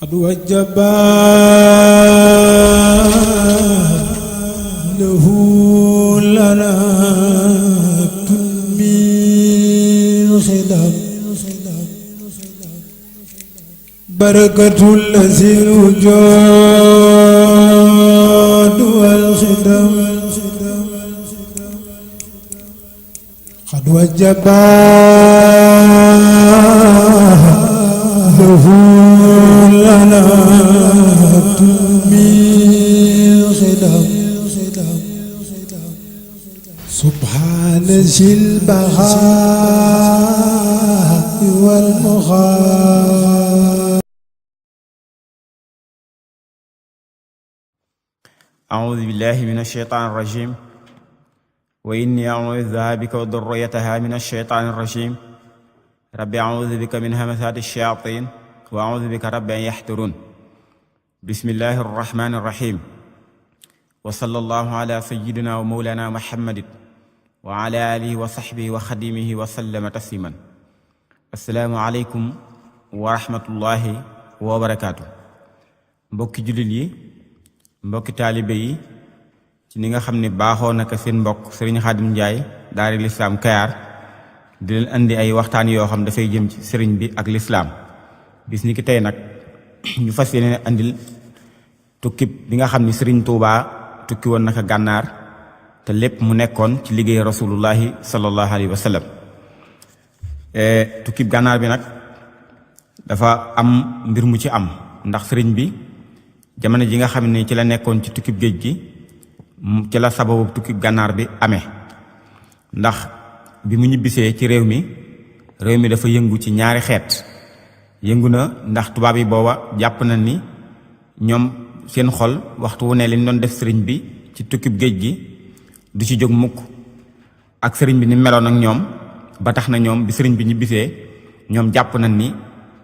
قد وجب له لنا من خدم بركة الذي الوجود والخدم قد وجب له لنا من خدم سبحان ذي البهاء والمغار. أعوذ بالله من الشيطان الرجيم وإني أعوذ بك وذريتها من الشيطان الرجيم رب أعوذ بك من همزات الشياطين وأعوذ بك رب أن يحضرون. بسم الله الرحمن الرحيم وصلى الله على سيدنا ومولانا محمد وعلى آله وصحبه وخديمه وسلم تسليما. السلام عليكم ورحمة الله وبركاته. mbokki jullit yi, mbokki taalibe yi, ci ni nga xam ne baaxoo naka seen mbokk Serigne Khadim Ndiaye Daara Lislam Kayar di leen andi ay waxtaan yoo xam dafay jëm ci sëriñ bi ak lislaam. bis ni ki tey nag ñu fas yéene andil tukki bi nga xam ni Sëriñ Tuubaa tukki woon naka gànnaar te lépp mu nekkoon ci liggéey rasulullahi sallallahu alayhi wa sallam. tukki gànnaar bi nag dafa am mbir mu ci am ndax sëriñ bi jamono ji nga xam ne ci la nekkoon ci tukki géej gi ci la sababu tukki gànnaar bi amee. ndax bi mu ñibbisee ci réew mi dafa yëngu ci ñaari xeet. yëngu na ndax tubaab yi booba jàpp na ni ñoom seen xol waxtu wu ne liñ doon def sëriñ bi ci tukkib géej gi du ci jóg mukk ak sëriñ bi ni meloon ak ñoom, ba tax na ñoom bi sëriñ bi ñibbisee ñoom jàpp nañ ni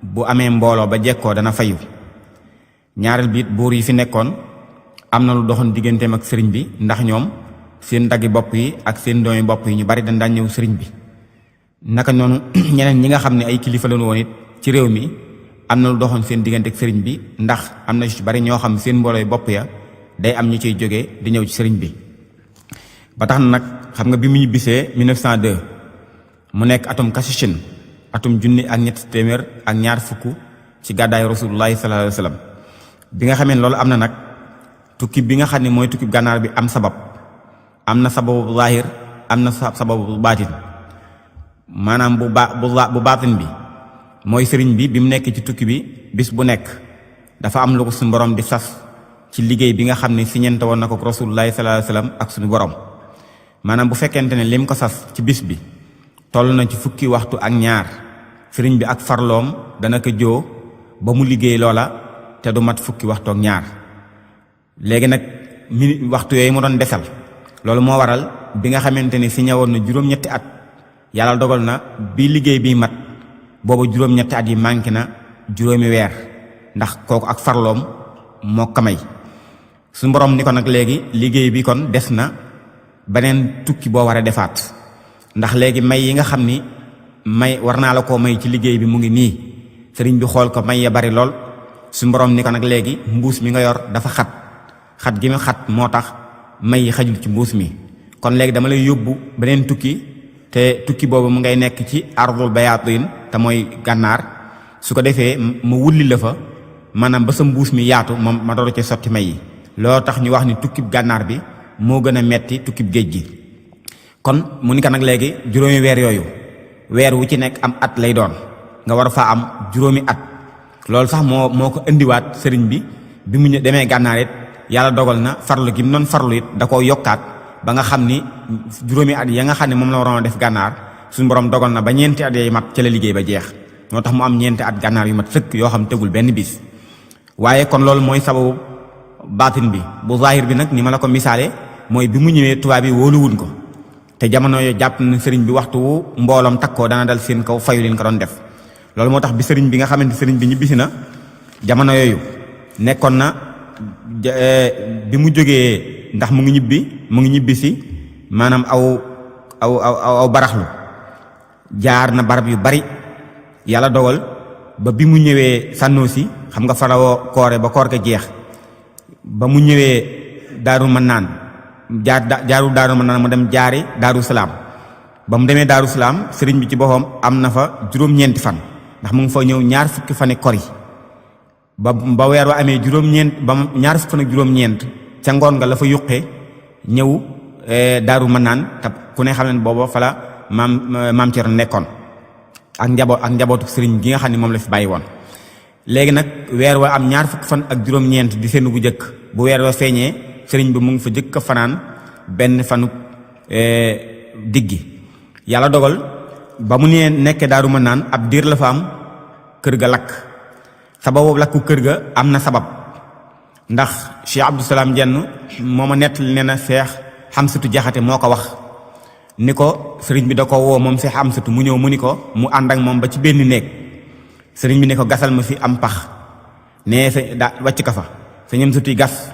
bu amee mbooloo ba jekkoo dana fayu. ñaareel bi it buur yi fi nekkoon am na lu doxoon digganteem ak sëriñ bi ndax ñoom seen daggi bopp yi ak seen doomi bopp yi ñu bari dañ daan ñëw sëriñ bi. naka noonu ñeneen ñi nga xam ne ay kilifa lañu woon it ci réew mi am na lu doxoon seen diggante ak sëriñ bi ndax am na ci bari ñoo xam seen mboolooy bopp ya day am ñu ciy jógee di ñëw ci sëriñ bi. ba tax na nag xam nga bi mu ñibbisee 1902 mu nekk atum kasichin atum junni ak ñetti téeméer ak ñaar fukk ci gàddaay rasulullahi sallallahu alayhi wa sallam. bi nga xamee loolu am na nag tukki bi nga xam ne mooy tukki gànnaar bi am sabab, am na sababu zahir am na sababu baatin. maanaam bu baatin bi mooy sëriñ bi mu nekk ci tukki bi bis bu nekk dafa am lu ko suñu borom di sas ci liggéey bi nga xam ne siñente woon na ko rasulullahi sallallahu alayhi wasallam ak suñu borom. maanaam bu fekkente ne lim ko sas ci bis bi toll na ci fukki waxtu ak ñaar, sëriñ bi ak farloom dana ko joo ba mu liggéey loola te du mat fukki waxtu ak ñaar. léegi nag waxtu yooyu mu doon desal loolu moo waral bi nga xamante ne signé woon na juróom-ñetti at yàlla dogal na bi liggéey bi mat booba juróom-ñetti at yi manqué na juróomi weer ndax kooku ak farloom moo kamay suñu borom ni ko nag léegi liggéey bi kon des na beneen tukki boo war a defaat ndax léegi may yi nga xam ni may war naa la koo may ci liggéey bi mu ngi nii. sëriñ bi xool ko may ya bari lool suñu borom ni ko nag léegi mbuus mi nga yor dafa xat gi mu xat moo tax may yi xajul ci mbuus mi, kon léegi dama lay yóbbu beneen tukki te tukki boobu mu ngay nekk ci ardul bayatin te mooy gànnaar. su ko defee ma wulli la fa maanaam ba sa mbuus mi yaatu moom ma door ci sotti may yi. loo tax ñu wax ni tukkib gànnaar bi moo gën a metti tukkib géej gi. kon mu ni ko nag léegi juróomi weer yooyu weer wu ci nekk am at lay doon, nga war faa am juróomi at. loolu sax moo ko indiwaat sëriñ bi mu demee gànnaar it yàlla dogal na farlu gi mu doon farlu it da koo yokkaat ba nga xam ni juróomi at ya nga xam ne moom la waroon a def gànnaar suñu borom dogal na ba ñeenti at yay mat ca la liggéey ba jeex. moo tax mu am ñeenti at gànnaar yu mat sëkk yoo xam tegul benn bis. waaye kon loolu mooy sababu baatin bi. bu zahir bi nag ni ma la ko misaale mooy bi mu ñëwee tubaab yi wóoluwuñ ko te jamono yooyu jàpp na sëriñ bi waxtu wu mbooloom takkoo dana dal seen kaw fayu leen ko doon def. loolu moo tax bi sëriñ bi nga xamante sëriñ bi ñibbisi na jamono yooyu nekkoon na bi mu jógee ndax mu ngi ñibbisi maanaam aw baraxlu jaar na barab yu bari yàlla dogal ba bi mu ñëwee Sànnoosi xam nga farawoo koore ba koor ga jeex ba mu ñëwee Daaru Manaan jaaru Daaru Manaan mu dem jaari Daaru Salaam ba mu demee Daaru Salaam sëriñ bi ci boppam am na fa juróom-ñeenti fan ndax mu ngi fa ñëw ñaar fukki fani kori ba weer wa amee ñaar fukki fan ak juróom-ñeent ca ngoon nga la fa yuqee ñëw Daaru Manaan te ku ne xam ne booba fa la maam Cerno nekkoon ak njabootu sëriñ gi nga xam ne moom la fi bàyyi woon. léegi nag weer wa am ñaar fukki fan ak juróom-ñeent di seenu bu jëkk bu weer wa feeñee sëriñ bi mu ngi fa jëkk a fanaan benn fanu diggi yàlla dogal ba mu nee nekkee Daaru Manaan ab diir la fa am kër ga lakk sababu lakku kër ga am na sabab ndax Cheikh Abdou Salaam Jenn moo ma nettali nee na Cheikh Xamsatu Jaxate moo ko wax ni ko sëriñ bi da ko woo moom Cheikh Xamsatu mu ñëw mu ni ko mu ànd ak moom ba ci benn néeg sëriñ bi ne ko gasal ma fi am pax nee sa daa wàcc ka fa sa ñëm suti gas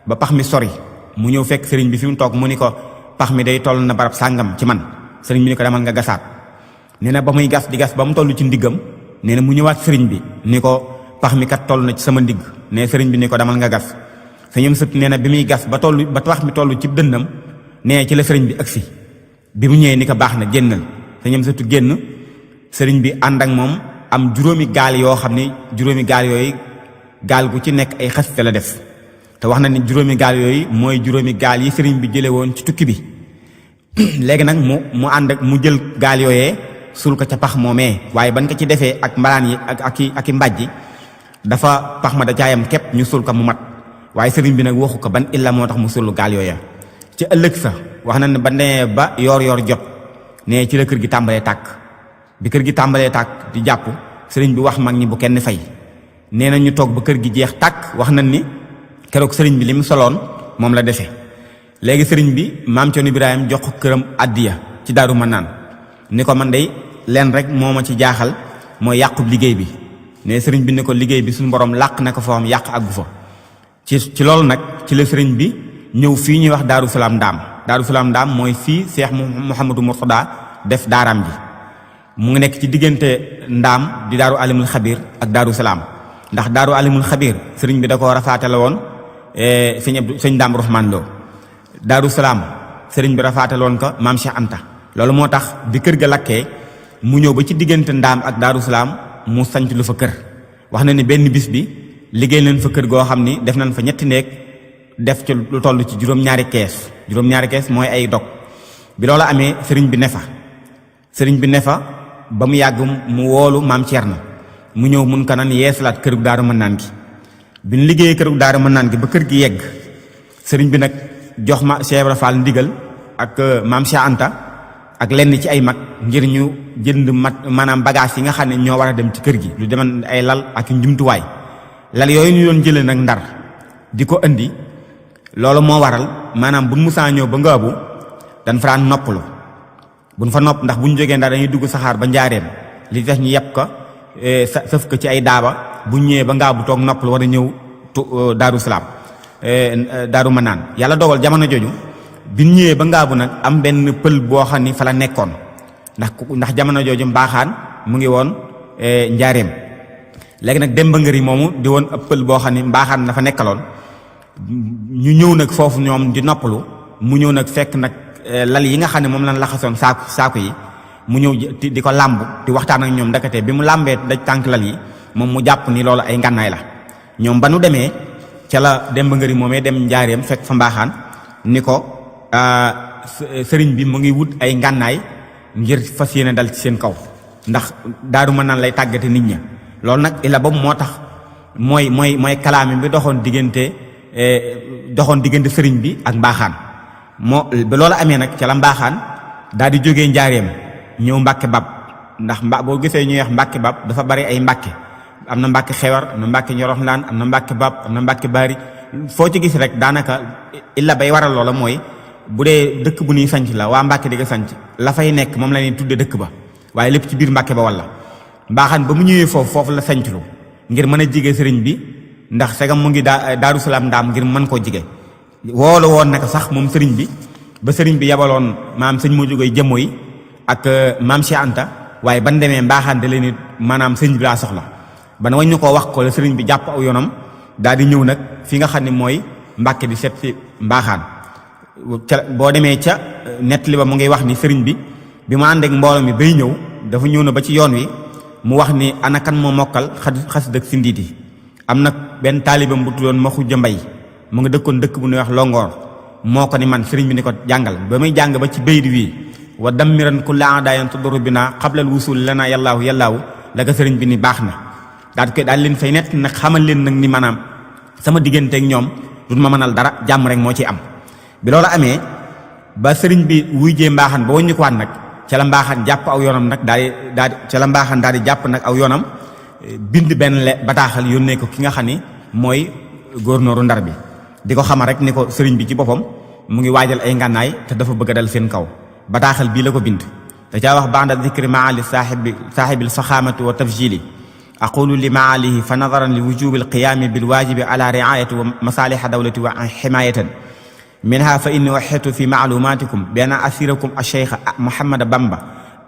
ba pax mi sori mu ñëw fekk sëriñ bi fi mu toog mu ni ko pax mi day toll na barab sàngam ci man sëriñ bi ni ko demal nga gasaat nee na ba muy gas di gas ba mu toll ci ndiggam nee na mu ñëwaat sëriñ bi ni ko pax mi kat toll na ci sama ndigg nee sëriñ bi ni ko demal nga gas sa ñëm sut nee na bi muy gas ba pax mi toll ci dëndam nee ci la sëriñ bi agsi bi mu ñëwee ni ko baax na génnal sa ñëm sutu génn sëriñ bi ànd ak moom am juróomi gaal yoo xam ne juróomi gaal yooyu gaal gu ci nekk ay xasite la def te wax na ni juróomi gaal yooyu mooy juróomi gaal yi sëriñ bi jële woon ci tukki bi léegi nag mu ànd ak mu jël gaal yooyee suul ko ca pax moomee waaye ban ko ci defee ak mbalaan yi ak i mbàjji dafa pax ma da caayam képp ñu suul ko mu mat waaye sëriñ bi nag waxu ko ban illa moo tax mu suul gaal yooya ci ëllëg sa wax na ne ba nee ba yoor jot ne ci la kër gi tàmbalee tàkk bi kër gi tàmbalee tàkk di jàpp sëriñ bi wax mag ñi bu kenn fay nee na ñu toog ba kër gi jeex tàkk wax nañ ni keroog sëriñ bi li mu soloon moom la dese léegi sëriñ bi maam Cerno Ibrahima jox ko këram addiya ci Daaru Manaan ni ko man day leen rek moo ma ci jaaxal mooy yàqub liggéey bi ne sëriñ bi ni ko liggéey bi suñu borom làq na ko foo xam yàq àggu fa ci loolu nag ci la sëriñ bi ñëw fii ñuy wax Daaru Salaam Ndaam mooy fii Cheikh Mouhamadou Mourtada def daaraam ji mu ngi nekk ci diggante Ndaam di Daaru Alimul Xabir ak Daaru Salaam ndax Daaru Alimul Xabir sëriñ bi da ko rafaate la woon sëñ Daam Rahmaan Lo Daaru Salaam sëriñ bi rafaate la woon ko maam Cheikh Anta loolu moo tax bi kër ga lakkee mu ñëw ba ci diggante Ndaam ak Daaru Salaam mu sanc lu fa kër wax na ni benn bis bi liggéey nañ fa kër goo xam ni def nañ fa ñetti néeg def ci lu toll ci juróom-ñaari kees mooy ay dog bi loolu amee sëriñ bi ne fa ba mu yàgg mu woolu maam Cerno mu ñëw mun ko nan yeesalaat kërug Daaru Manaan gi bi ñu liggéeyee kërug Daaru Manaan gi ba kër gi yegg sëriñ bi nag jox ma Cheikh Ibra Fall ndigal ak maam Cheikh Anta ak lenn ci ay mag ngir ñu jënd maanaam bagage yi nga xam ne ñoo war a dem ci kër gi lu deman ay lal ak njumtuwaay lal yooyu ñu doon jëlee nag Ndar di ko indi loolu moo waral maanaam buñ musaa ñëw ba Ngaabu dañ fa daan noppalu buñ fa nopp ndax buñ jógee Ndar dañuy dugg saxaar ba Njaareem li tax ñu yeb ko sëf ko ci ay daaba buñ ñëwee ba Ngaabu toog noppalu war a ñëw Daaru Salaam Daaru Manaan yàlla dogal jamono jooju biñ ñëwee ba Ngaabu nag am benn pël boo xam ni fa la nekkoon ndax jamono jooju mbaaxaan mu ngi woon Njaareem léegi nag Demba Ngëri moomu di woon ab pël boo xam ni mbaaxaan dafa nekkaloon ñu ñëw nag foofu ñoom di noppalu mu ñëw nag fekk nag lal yi nga xam ne moom lañ laxasoon saaku yi mu ñëw di ko làmb di waxtaan ak ñoom ndakate bi mu làmbee daj tànk lal yi moom mu jàpp ni loolu ay ngànnaay la ñoom ba nu demee ca la Demba Ngëri moomee dem Njaareem fekk fa mbaaxaan ni ko sëriñ bi mu ngi wut ay ngànnaay ngir fas yéene dal ci seen kaw ndax Daaru Manaan lay tàggate nit ña loolu nag illa boobu moo tax mooy kalaame bi doxoon diggante sëriñ bi ak mbaaxaan moo ba loolu amee nag ca la mbaaxaan daal di jógee Njaareem ñëw Mbàkke Bab ndax boo gisee ñuy wax Mbàkke Bab dafa bari ay Mbàkke am na Mbàkke Xewar am na Mbàkke Ñoroxlaan am na Mbàkke Bab am na Mbàkke Bari foo ci gis rek daanaka illa bay waral loola mooy bu dee dëkk bu ñuy sanc la waa Mbàkke di ko sanc la fay nekk moom la ñuy tudde dëkk ba waaye lépp ci biir Mbàkke ba walla mbaaxaan ba mu ñëwee foofu la sanclu ngir mën a jige sëriñ bi ndax segam mu ngi Daaru Salaam Ndaam ngir mën koo jige woolu woon naka sax moom sëriñ bi ba sëriñ bi yabaloon maam sëñ moo jógee jëmmo yi ak maam Cheikh Anta waaye ban demee mbaaxaan da leen maanaam sëñ bi laa soxla ba na wañ ñu koo wax ko la sëriñ bi jàpp aw yoonam daal di ñëw nag fi nga xam ne mooy Mbàkke di seet si mbaaxaan ca boo demee ca nettali ba mu ngi wax ni sëriñ bi mu ànd ak mbooloo mi bay ñëw dafa ñëw na ba ci yoon wi mu wax ni ana kan moo mokkal xasida ak sindiidi am nag benn taalibam bu tuddoon ma xujja mbay mu nga dëkkoon dëkk bu ñuy wax Longoor moo ko ni man sëriñ bi ni ko jàngal ba muy jàng ba ci baydi wii wa dammiran kulla adayan tuduru bina xablal wusul lana yallaahu yallaahu la ko sëriñ bi ni baax na daal leen fay nett nag xamal leen nag ni maanaam sama diggante ak ñoom duñ ma mënal dara jàmm rek moo ci am bi loolu amee ba sëriñ bi wuyjee mbaaxaan ba waññu ko waat nag ca la mbaaxaan jàpp aw yoonam nag ca la mbaaxaan daal di jàpp nag aw yoonam bind benn bataaxal yónnee ko ki nga xam ni mooy gouverneur Ndar bi di ko xamal rek ni ko sëriñ bi ci boppam mu ngi waajal ay ngànnaay te dafa bëgg a dal seen kaw bataaxal bii la ko bind da caa wax ba'da dikri maali saaxibil faxaamati wa tafjili aqulu li maalihi fa nadaran li wujubi alqiyaami bilwaajibi ala riayati wa masaliha dawlati wa ximayatan minha fa inni waxitu fi maclumatikum bi anna asirakum alcheikh Muhammad Bamba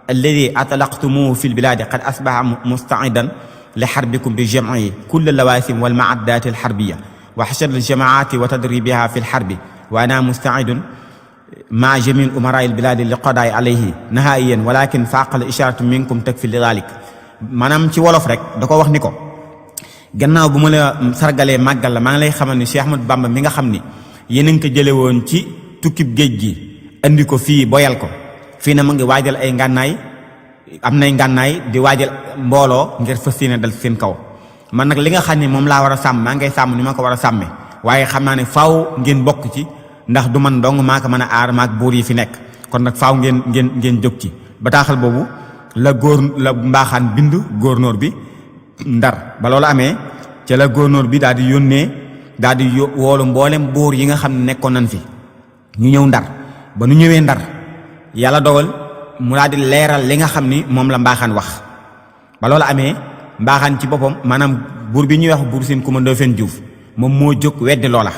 alladi atlaqtumuhu fi lbiladi qad asbaxa mustaidan li xarbikum bi jamci kulla lawaasim walmaaddaati alxarbiya wa xashad aljamaati wa tadribiha fi lxarbi wa ana mustaidun ma jami umaraa albiladi li qadaay alayhi nahaiyan walakin faaqal isharatu minkum takfi li dalik maanaam ci wolof rek da ko wax ni ko gannaaw bu ma la sargalee màggal la maa ngi lay xamal ni Cheikh Ahmadou Bamba mi nga xam ni yéen a ngi ko jële woon ci tukkib géej gi andi ko fii boyal ko fii na mu ngi waajal ay ngànnaay am nay ngànnaay di waajal mbooloo ngir fas yéene dal seen kaw man nag li nga xam ne moom laa war a sàmm maa ngay sàmm ni ma ko war a sàmmee waaye xam naa ne faaw ngeen bokk ci ndax du man dong maa ko mën a aar maag buur yi fi nekk kon nag faaw ngeen jóg ci bataaxal boobu la mbaaxaan bind gouverneur bi Ndar ba loolu amee ca la gouverneur bi daal di yónnee daal di woolu mboolem buur yi nga xam ne nekkoon nañ fi ñu ñëw Ndar ba nu ñëwee Ndar yàlla dogal mu daal di leeral li nga xam ni moom la mbaaxaan wax ba loolu amee mbaaxaan ci boppam maanaam buur bi ñuy wax buur Sine Coumba Ndoffène Diouf moom moo jóg weddi loola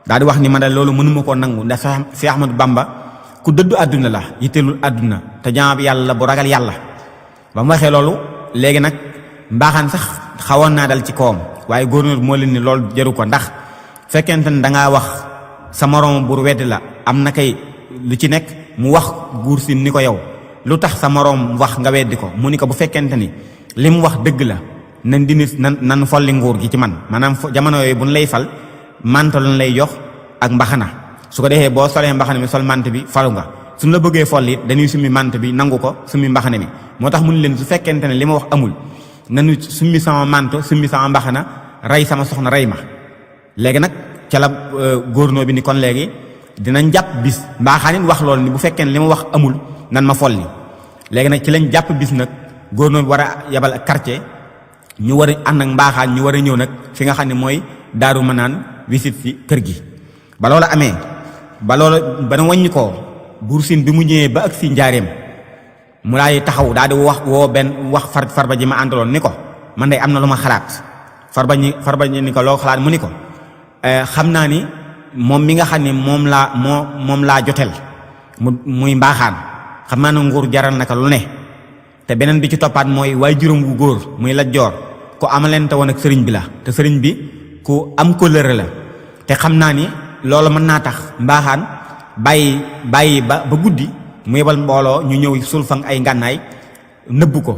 daal di wax ni man de loolu mënuma koo nangu ndax Cheikh Ahmadou Bamba ku dëddu àdduna la yitteelul àdduna te jaam yàlla bu ragal yàlla ba mu waxee loolu léegi nag mbaaxaan sax xawoon naa dal ci kawam waaye gouverneur moo leen ni loolu jaru ko ndax fekkente ne dangaa wax sa moroom buur weddi la am na kay lu ci nekk mu wax buur Sine ni ko yow lu tax sa moroom wax nga weddi ko mu ni ko bu fekkente ni li mu wax dëgg la nan dini nan folli nguur gi ci man maanaam jamono yooyu bu ñu lay fal manto lañ lay jox ak mbaxana su ko defee boo solee mbaxana mi sol mant bi falu nga suñu la bëggee folli it dañuy summi mant bi nangu ko summi mbaxana mi moo tax mu ni leen su fekkente ne li ma wax amul nanu summi sama manto summi sama mbaxana rey sama soxna rey ma léegi nag ca la gouverneur bi ni kon léegi dinañ jàpp bis mbaaxaan wax loolu ni bu fekkee ne li ma wax amul nan ma folli léegi nag ci lañ jàpp bis nag gouverneur bi war a yabal ak quartier ñu war a ànd ak mbaaxaan ñu war a ñëw nag fi nga xam ne mooy Daaru Manaan visite ci kër gi ba loolu amee ba loolu ba na wàññi ko buur Sine bi mu ñëwee ba ak si njaareem mu daay taxaw daal di wax farba ji ma àndaloon ni ko man day am na lu ma xalaat farba ñi ni ko loo xalaat mu ni ko xam naa ni moom mi nga xam ne moom laa joteel muy mbaaxaan xam naa ne nguur jaral naka lu ne te beneen bi ci toppaat mooy waaye juróom wu góor muy Lat Joor ku amalente woon ak sëriñ bi la te sëriñ bi ku am kóllëre la te xam naa ni loolu mën naa tax mbaaxaan bàyyi ba guddi mu yebal mbooloo ñu ñëw sulfang ay ngànnaay nëbb ko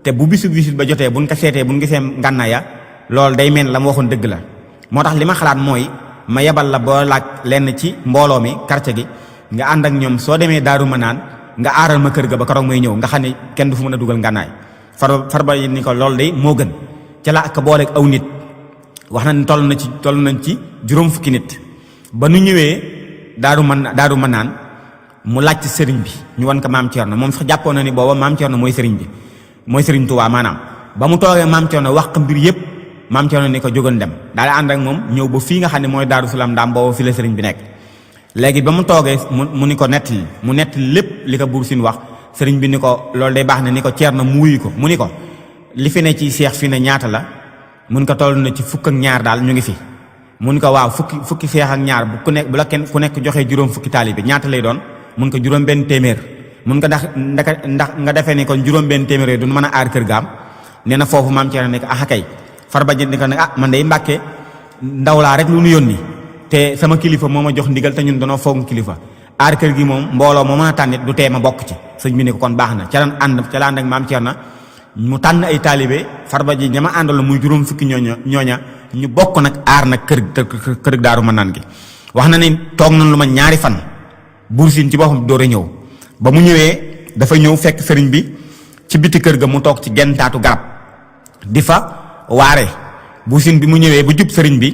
te bu bisu ba jotee buñ ko seetee buñ gisee ngànnaay ya loolu day mel la ma waxoon dëgg la moo tax li ma xalaat mooy ma yebal la boo laaj lenn ci mbooloo mi quartier gi nga ànd ak ñoom soo demee Daaru Manaan nga aaral ma kër ga ba keroog may ñëw nga xam ne kenn du fu mën a dugal ngànnaay farba yi ni ko loolu day moo gën ca la ak booleeg aw nit wax na ni toll nañ ci juróom fukki nit ba nu ñëwee Daaru Manaan mu laaj ci sëriñ bi ñu wan ko maam Thierno moom sax jàppoon na ni booba maam Thierno mooy sëriñ bi mooy sëriñ Tuubaa maanaam ba mu toogee maam Thierno wax ko mbir yëpp maam Thierno ni ko jógoon dem daal di ànd ak moom ñëw ba fii nga xam ne mooy Daaru Salaam ndaam booba fi la sëriñ bi nekk léegi ba mu toogee mu ni ko nettali lépp li ko buur Sine wax sëriñ bi ni ko loolu day baax na ni ko Thierno mu wuyu ko mu ni ko li fi ne ci seex fi ne ñaata la mun ko toll na ci fukk ak ñaar daal ñu ngi fi mun ko waaw fukki seex ak ñaar bu la ku nekk joxee juróom fukki taalibe ñaata lay doon mun ko juróom benn téeméer mun ko ndax nga defee ni kon juróom benn téeméer yooyu duñ mën a aar kër gaam nee na foofu maam Thierno nekk kay Farba Dieng ni ko nag man day Mbàkke ndaw laa rek lu nu yónni te sama kilifa moo ma jox ndigal te ñun danoo foog kilifa aar kër gi moom mbooloo moo mën a tànnit du tee ma bokk ci sëñ bi ni ko kon baax na ca la ànd ak maam Thierno mu tànn ay taalibe Farba Dieng ñama àndal muy juróom fukki ñooña ñu bokk nag aar nag kër Daaru Manaan gi wax na ni toog nañ lu ma ñaari fan Buur Siin ci boppam door a ñëw ba mu ñëwee dafa ñëw fekk sëriñ bi ci biti kër ga mu toog ci genn taatu garab di fa waare Buur Siin bi mu ñëwee ba jub sëriñ bi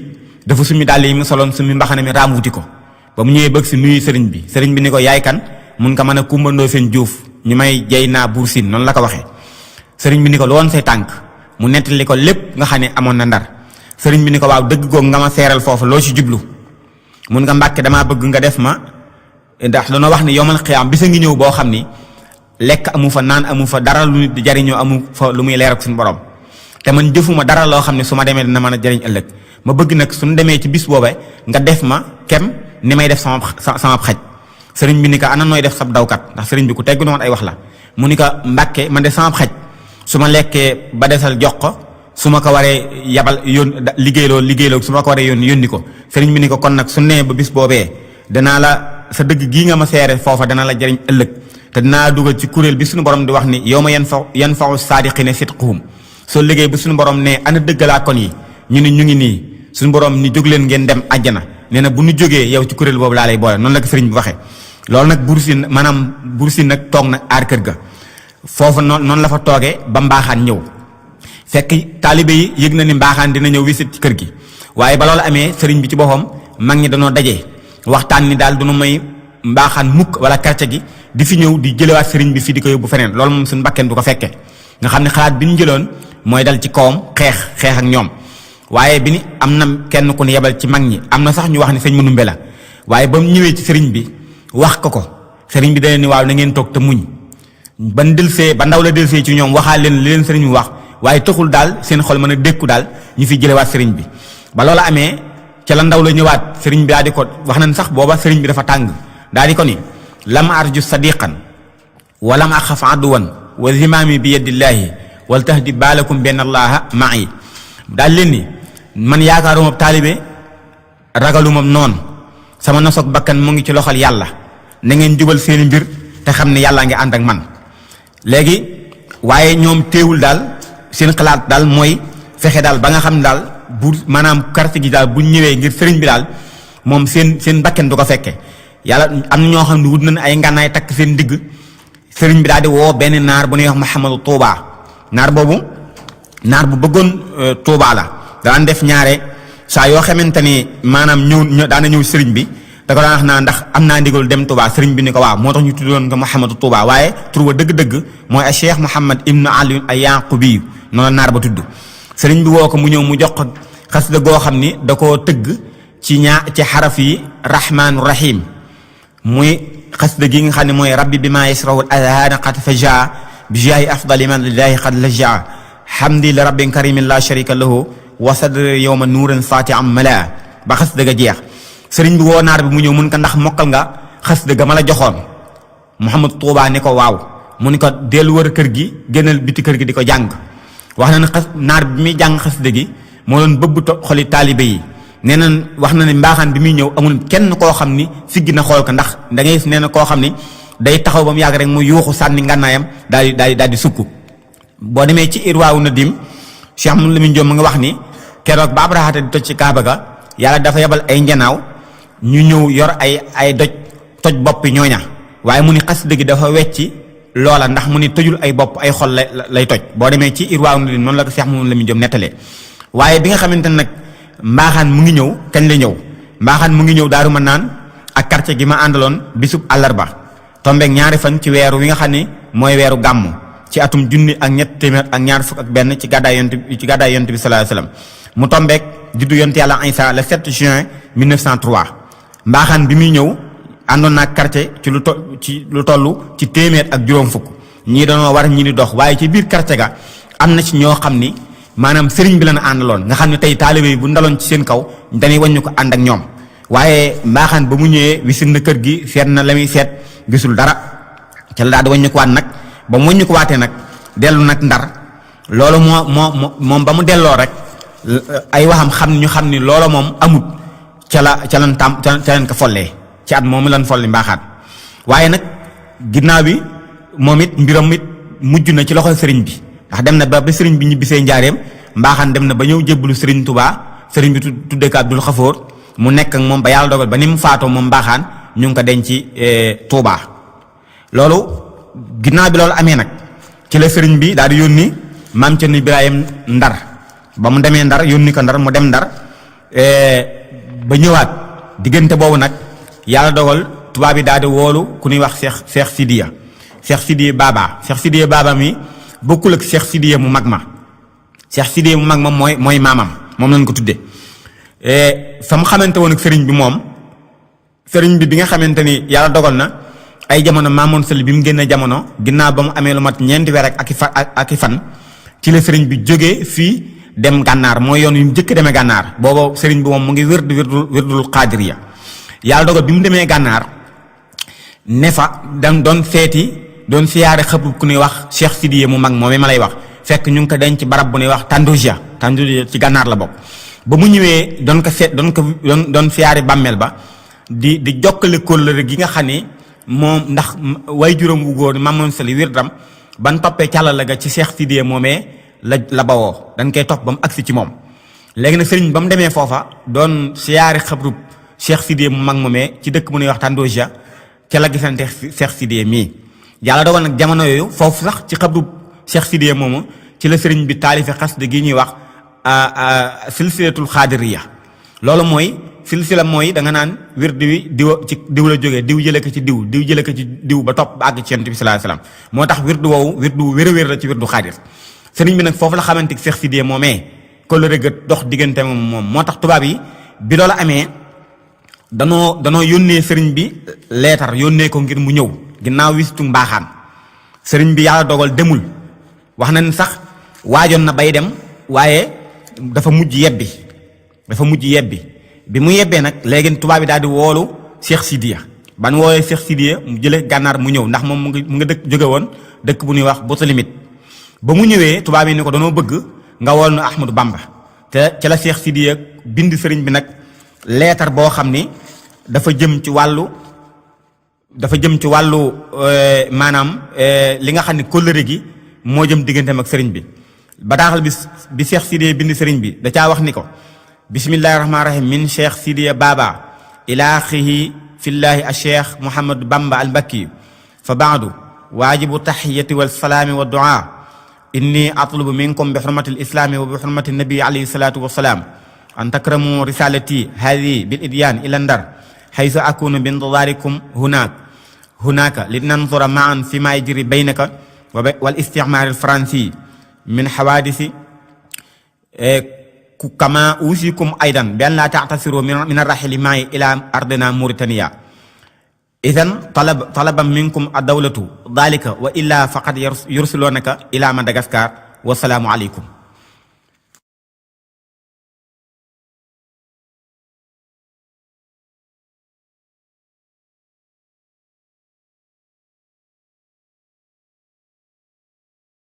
dafa summi dàll yi mu soloon summi mbaxane mi raam wuti ko ba mu ñëwee bëgg si nuyu sëriñ bi ni ko yaay kan mun ko mën a kumbandoo seen juuf ñu may jey naa Buur Siin noonu la ko waxee sëriñ bi ni ko lu woon say tànk mu nettali ko lépp nga xam ne amoon na Ndar sëriñ bi ni ko waaw dëgg googu nga ma seeral foofu loo ci jublu mun nga Mbàkke damaa bëgg nga def ma ndax dañoo wax ni yomal xiyaam bisa ngi ñëw boo xam ni lekk amu fa naan amu fa dara lu nit di jariñoo amu fa lu muy leer ak suñu borom te man jëfuma dara loo xam ne su ma demee dina mën a jariñ ëllëg ma bëgg nag suñu demee ci bis booba nga def ma kem ni may def sama xaj sëriñ bi ni ko ana nooy def sab dawkat ndax sëriñ bi ku tegg noonu ay wax la mu ni ko Mbàkke man de sama xaj su ma lekkee ba desal jox ko su ma ko waree yabal liggéeyloo su ma ko waree yónni ko sëriñ bi ni ko kon nag su nee ba bis boobee danaa la sa dëgg gii nga ma seere foofa dana la jariñ ëllëg te dinaa dugal ci kuréel bi suñu borom di wax ni yow ma yan fa'u saadiqiina sidquhum soo liggéey bi suñu borom ne ana dëggalaa kon yi ñu ngi nii suñu borom ni jóg leen ngeen dem àjjana nee na bu ñu jógee yow ci kuréel boobu laa lay boole noonu la ko sëriñ bi waxee loolu nag Buur Siin nag toog nag aar kër ga foofu noonu la fa toogee ba mbaaxaan ñëw fekk taalibe yi yëg na ni mbaaxaan dina ñëw wisit ci kër gi waaye ba loolu amee sëriñ bi ci boppam mag ñi dañoo dajee waxtaan ni daal du nu may mbaaxaan mukk wala quartier gi di fi ñëw di jëlewaat sëriñ bi fii di ko yóbbu feneen loolu moom suñu mbakkeen du ko fekkee nga xam ne xalaat bi ñu jëloon mooy dal ci kawam xeex ak ñoom waaye bi ni am na kenn ku ne yebal ci mag ñi am na sax ñu wax ni sëñ Manumbe la waaye ba mu ñëwee ci sëriñ bi wax ko sëriñ bi dana ni waaw na ngeen toog te muñ ba ndaw la delsee ci ñoom waxaa leen li leen sëriñ bi wax waaye taxul daal seen xol mën a dékku daal ñu fi jëlewaat sëriñ bi ba loolu amee ca la ndaw la ñëwaat sëriñ bi daal di ko wax nañ sax booba sëriñ bi dafa tàng daal di ko ni lam arju sadiqan wa lam axaf aduwan wa zimaami bi yadillaahi wal tahdi baalakum benn allaha ma'i daal leen ni man yaakaaruma taalibe ragaluma noonu sama nosoog bakkan mu ngi ci loxol yàlla na ngeen jubal seeni mbir te xam ne yàllaa ngi ànd ak man léegi waaye ñoom teewul daal seen xalaat daal mooy fexe daal ba nga xam ne daal maanaam carte gi daal bu ñëwee ngir sëriñ bi daal moom seen bakken du ko fekke yàlla am na ñoo xam ne wut nañ ay ngànnaay takk seen digg sëriñ bi daal di woo benn naar bu ñuy wax Mouhamadou Touba naar bu bëggoon Touba la daan def ñaare saa yoo xamante ni maanaam daana ñëw sëriñ bi da ko daan wax naa ndax am naa ndigal dem Touba sëriñ bi ni ko waaw moo tax ñu tuddoon nga Mouhamadou Touba waaye tur wa dëgg-dëgg mooy ay Cheikh Mouhamad ibnu Ali ay Yaqubi noonu la naar ba tudd sëriñ bi woo ko mu ñëw mu jox ko xasida goo xam ni da koo tëgg ci xaraf yi rahmaanu rahim muy xasida gi nga xam ne mooy rabbi bi maa yasrawul adhaana qad fajaa bi jaahi afdali man lillahi qad lajaa hamdi li rabbin karimin la sharika lahu wa sadri yawma nuuran fatihan mala ba xasida ga jeex sëriñ bi woo naar bi mu ñëw mun ko ndax mokkal nga xasida ga ma la joxoon Mouhamadou Touba ni ko waaw mu ni ko dellu wër kër gi génnal biti kër gi di ko jàng wax na ne naar bi muy jàng xasida gi moo doon bëbb xoli taalibe yi nee na wax na ne mbaaxaan bi muy ñëw amul kenn koo xam ni siggi na xool ko ndax da ngay nee na koo xam ni day taxaw ba mu yàgg rek mu yuuxu sànni ngànnaayam daal di sukk boo demee ci Irwaawu Nadim Cheikh Mouhamadou Lamine Diop mu nga wax ni keroog ba Abraha di toj ci Kaaba ga yàlla dafa yebal ay njanaaw ñu ñëw yor ay toj boppi ñooña waaye mu ni xasida gi dafa wecci loola ndax mu ni tojul ay bopp ay xol lay toj boo demee ci Irwaawu Nadim noonu la ko Cheikh Mouhamadou Lamine Diop nettalee waaye bi nga xamante ne nag mbaaxaan mu ngi ñëw kañ la ñëw mbaaxaan mu ngi ñëw Daaru Manaan ak quartier gi ma àndaloon bisub àllarba tombeeg ñaari fan ci weeru wi nga xam ni mooy weeru gàmmu ci atum 1321 ci gàddaay yonent bi sallallahu alayhi wasallam mu tombeeg juddu yonent yàlla Isa le 7 juin 1903 mbaaxaan bi muy ñëw àndoon naa quartier ci lu toll ci téeméer ak juróom fukk ñii dañoo war ñii di dox waaye ci biir quartier ga am na ci ñoo xam ni maanaam sëriñ bi la na àndaloon nga xam ne tey taalibe yi bu ndaloon ci seen kaw dañuy wàññi ko ànd ak ñoom waaye mbaaxaan ba mu ñëwee wisit na kër gi seet na la muy seet gisul dara ca la daal di wàññi ko waat nag ba mu wàññi ko waatee nag dellu nag Ndar loolu moom ba mu delloo rek ay waxam xam ni loola moom amut ca leen ko follee ci at moomu lan folli mbaaxaan. waaye nag ginnaaw bi moom it mbiram it mujj na ci loxol sëriñ bi ndax dem na ba sëriñ bi ñibbisee njaareem mbaaxaan dem na ba ñëw jébbalu sëriñ Touba sëriñ bi tuddee ko Abdul Xafoor mu nekk ak moom ba yàlla dogal ba ni mu faatoo moom mbaaxaan ñu ngi ko denc Touba. loolu ginnaaw bi loolu amee nag ci la sëriñ bi daal di yónni maam Cerno Ibrahim Ndar ba mu demee Ndar yónni ko Ndar mu dem Ndar ba ñëwaat diggante boobu nag yàlla dogal tubaab bi daal di woolu ku ñuy wax Cheikh Sidiya Baba mi bokkul ak Cheikh Sidiya mu mag ma Cheikh Sidiya mu mag ma mooy maamam moom lañ ko tudde fa mu xamante woon ak sëriñ bi nga xamante ni yàlla dogal na ay jamono Maamoon Sall bi mu génne jamono ginnaaw ba mu amee lu mat ñeenti weer ak i fan ci la sëriñ bi jógee fii dem gànnaar mooy yoon yu mu jëkk demee gànnaar booba sëriñ bi moom mu ngi wirdul xaadiriya yàlla dogal bi mu demee gànnaar ne fa doon siyaare xëpp ku ñuy wax Cheikh Sidiye mu mag moom ma lay wax fekk ñu ngi ko denc ci barab bu ñuy wax Tandoja ci gànnaar la bokk. ba mu ñëwee doon siyaare bàmmeel ba di jokkale kóllëre gi nga xam ne moom ndax way juróom wu góor Mamoon Sali wirdam ban toppee càllala ga ci Cheikh Sidiye moomee la bawoo dañ koy topp ba mu agsi ci moom. léegi nag sëriñ ba mu demee foofa doon siyaare xabrub Cheikh Sidiye mu mag moomee ci dëkk bu ñuy wax Tandoja ca la gisante Cheikh Sidiye mii yàlla dogal nag jamono yooyu foofu sax ci xabrub Cheikh Sidiye moomu ci la sëriñ bi taalife xasida gi ñuy wax silsilatul xaadiriya loolu mooy silsila mooy da nga naan wirdu wi diw la jógee diw jële ko ci diw jële ko ci diw ba topp ba àgg ci Yonent bi sallallahu alayhi wasallam moo tax wirdu woowu wirdu wér la ci wirdu xaadir sëriñ bi nag foofu la xamante Cheikh Sidiye moomee kóllëre ga dox diggante moom moo tax tubaab yi bi loolu amee danoo yónnee sëriñ bi leetar yónnee ko ngir mu ñëw ginnaaw wisitu mbaaxaan sëriñ bi yàlla dogal demul wax nañ sax waajoon na bay dem waaye dafa mujj yebbi bi mu yebbee nag léegi tubaab bi daal di woolu Cheikh Sidiya ban woolee Cheikh Sidiya mu jële gànnaar mu ñëw ndax moom mu nga dëkk jóge woon dëkk bu ñuy wax Botolimit ba mu ñëwee tubaab yi ni ko danoo bëgg nga wool na Ahmadou Bamba te ca la Cheikh Sidiya bind sëriñ bi nag leetar boo xam ni dafa jëm ci wàllu maanaam li nga xam ne kóllëre gi moo jëm digganteem ak sëriñ bi bataaxal bi Cheikh Sidiya bind sëriñ bi da caa wax ni ko bismillahi rahmaani rahim min Cheikh Sidiya Baba ila axihi fillahi a Cheikh Mouhamadou Bamba al Mbakki fa baadu waajibu taxiyati wal salaami wa duaa inni atlubu minkum bi xurmati al islaami wa bi xurmati nabi alayhi salaatu wa salaam an takramu risalati hadi bil idyan ila Ndar xaysu akunu bi intidaarikum hunaka li nanzura maan fi ma yajri baynaka wal isticmaar al faransi min xawaadisi kama usikum aydan bi an la taatasiru min arraxili maay ila ardina Mauritania idan talaba minkum adawlatu dalika wa illa faqad yursilunaka ila Madagascar wasalaamu aleykum